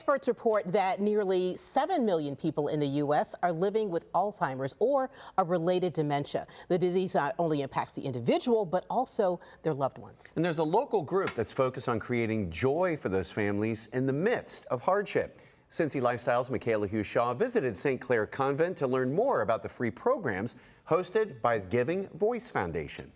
Experts report that nearly 7 million people in the U.S. are living with Alzheimer's or a related dementia. The disease not only impacts the individual, but also their loved ones. And there's a local group that's focused on creating joy for those families in the midst of hardship. Cincy Lifestyle's Michaela Hughes-Shaw visited St. Clair Convent to learn more about the free programs hosted by Giving Voice Foundation.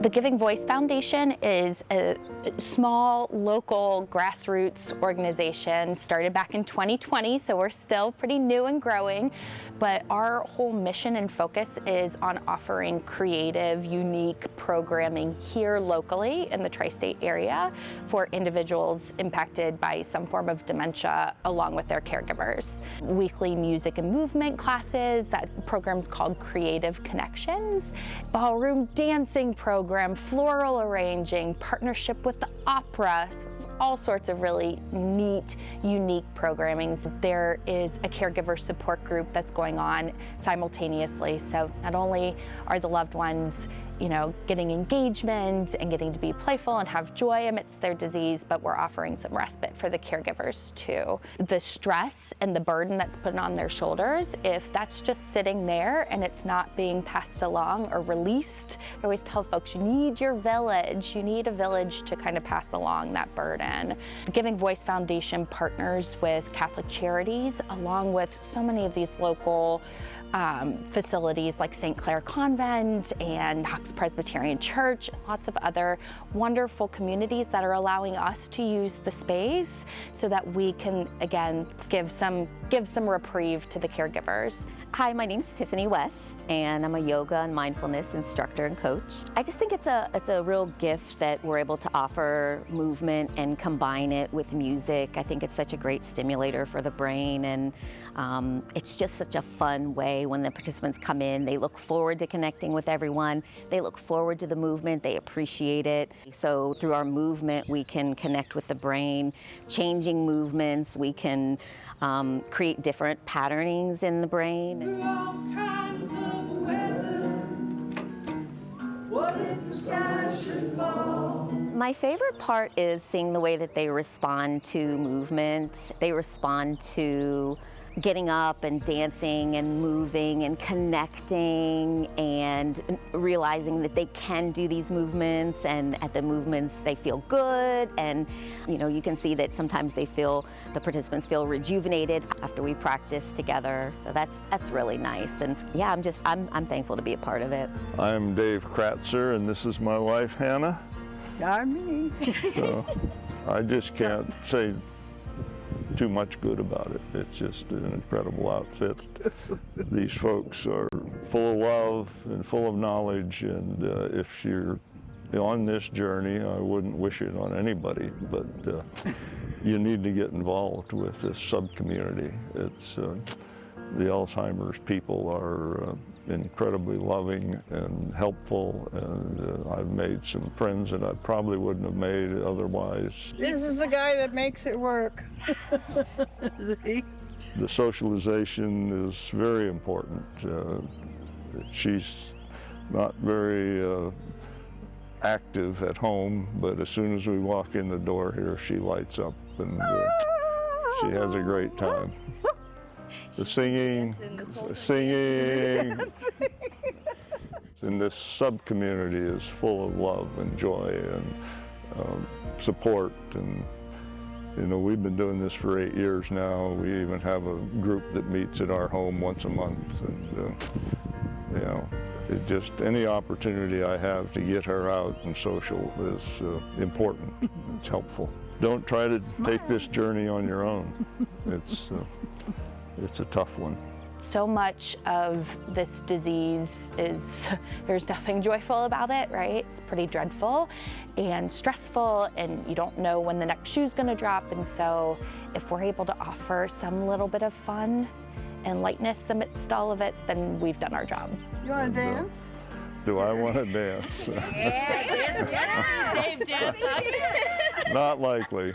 The Giving Voice Foundation is a small, local, grassroots organization started back in 2020, so we're still pretty new and growing, but our whole mission and focus is on offering creative, unique programming here locally in the tri-state area for individuals impacted by some form of dementia along with their caregivers. Weekly music and movement classes, that program's called Creative Connections, ballroom dancing program, floral arranging, partnership with the opera, all sorts of really neat, unique programmings. There is a caregiver support group that's going on simultaneously. So not only are the loved ones, getting engagement and getting to be playful and have joy amidst their disease, but we're offering some respite for the caregivers too. The stress and the burden that's put on their shoulders, if that's just sitting there and it's not being passed along or released, I always tell folks, you need your village. You need a village to kind of pass along that burden. The Giving Voice Foundation partners with Catholic Charities, along with so many of these local facilities like St. Clair Convent and Knox Presbyterian Church, lots of other wonderful communities that are allowing us to use the space so that we can, again, give some reprieve to the caregivers. Hi, my name's Tiffany West, and I'm a yoga and mindfulness instructor and coach. I just think it's a real gift that we're able to offer movement and combine it with music. I think it's such a great stimulator for the brain, and it's just such a fun way when the participants come in. They look forward to connecting with everyone. They look forward to the movement. They appreciate it. So through our movement, we can connect with the brain, changing movements. We can create different patternings in the brain. All kinds of weather. What if the sky should fall? My favorite part is seeing the way that they respond to movement. They respond to getting up and dancing and moving and connecting and realizing that they can do these movements, and at the movements they feel good, and you can see that sometimes the participants feel rejuvenated after we practice together. So that's really nice, and yeah, I'm thankful to be a part of it. I'm Dave Kratzer, and this is my wife Hannah. I'm me. So I just can't say too much good about it. It's just an incredible outfit. These folks are full of love and full of knowledge, and if you're on this journey, I wouldn't wish it on anybody, but you need to get involved with this sub-community. It's the Alzheimer's people are incredibly loving and helpful, and I've made some friends that I probably wouldn't have made otherwise. This is the guy that makes it work. The socialization is very important. She's not very active at home, but as soon as we walk in the door here, she lights up, and she has a great time. The singing, and this sub-community is full of love and joy and support, and we've been doing this for 8 years now. We even have a group that meets at our home once a month, and it just, any opportunity I have to get her out and social is important. It's helpful. Don't try to take this journey on your own. It's a tough one. So much of this disease there's nothing joyful about it, right? It's pretty dreadful and stressful, and you don't know when the next shoe's gonna drop. And so if we're able to offer some little bit of fun and lightness amidst all of it, then we've done our job. You want to dance? Do I want to dance? Yeah, dance. Dave, dance up. Not likely.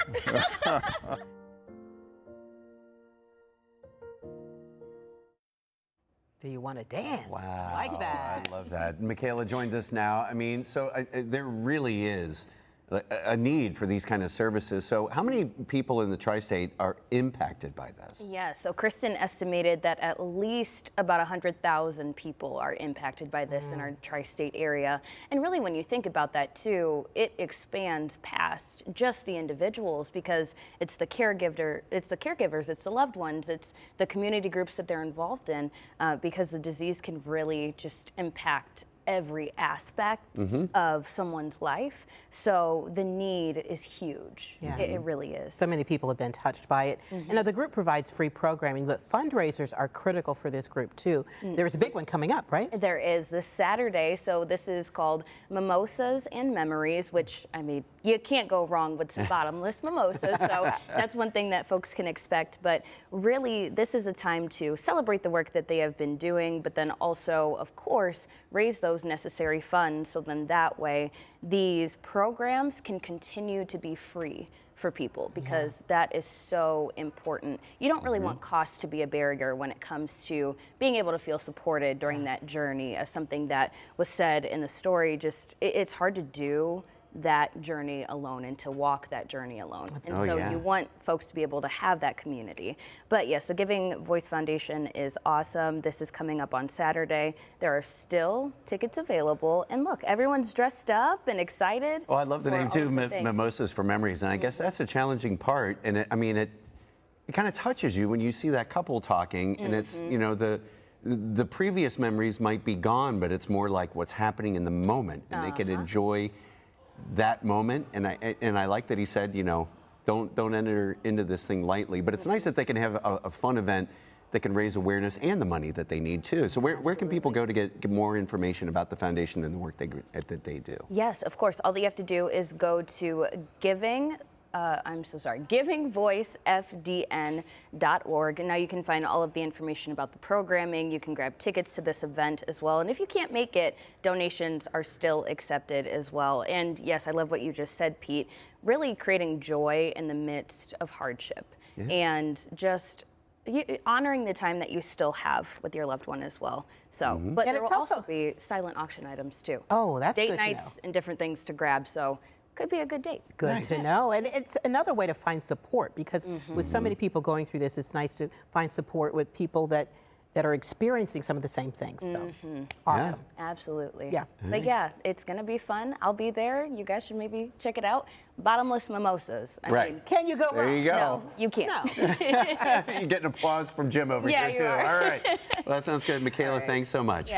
Do you want to dance? Wow. I like that. I love that. Michaela joins us now. I mean, so there really is a need for these kind of services. So how many people in the tri-state are impacted by this? Yeah, so Kristen estimated that at least about 100,000 people are impacted by this in our tri-state area. And really, when you think about that too, it expands past just the individuals, because it's the caregivers, it's the loved ones, it's the community groups that they're involved in, because the disease can really just impact every aspect of someone's life. So the need is huge. Yeah. It really is. So many people have been touched by it. And now the group provides free programming, but fundraisers are critical for this group too. There's a big one coming up, right? There is this Saturday, so this is called Mimosas and Memories, which, I mean, you can't go wrong with some bottomless mimosas, so that's one thing that folks can expect. But really, this is a time to celebrate the work that they have been doing, but then also, of course, raise those necessary funds, so then that way these programs can continue to be free for people, because that is so important. You don't really want cost to be a barrier when it comes to being able to feel supported during that journey. As something that was said in the story, just it's hard to do that journey alone and to walk that journey alone. And so you want folks to be able to have that community. But yes, the Giving Voice Foundation is awesome. This is coming up on Saturday. There are still tickets available. And look, everyone's dressed up and excited. Oh, I love the name too, Mimosas for Memories. And I guess that's the challenging part. And it kind of touches you when you see that couple talking, and it's, you know, the previous memories might be gone, but it's more like what's happening in the moment, and they can enjoy that moment. And I like that he said, you know, don't enter into this thing lightly, but it's nice that they can have a fun event that can raise awareness and the money that they need too. So where can people go to get more information about the foundation and the work that they do? Yes, of course. All that you have to do is go to givingvoicefdn.org. And now you can find all of the information about the programming. You can grab tickets to this event as well. And if you can't make it, donations are still accepted as well. And yes, I love what you just said, Pete. Really creating joy in the midst of hardship, and just honoring the time that you still have with your loved one as well. So, but And there will it's also also be silent auction items too. Oh, that's Date good to nights know. and different things to grab. So could be a good date. Good to know. And it's another way to find support, because with so many people going through this, it's nice to find support with people that are experiencing some of the same things. So awesome. Absolutely. Yeah. But yeah, it's going to be fun. I'll be there. You guys should maybe check it out. Bottomless mimosas. I mean, Can you go There wrong? you go. no, you can't. No. You get an applause from Jim over Yeah, here you too. are. All right. Well, that sounds good. Michaela, thanks so much. Yeah,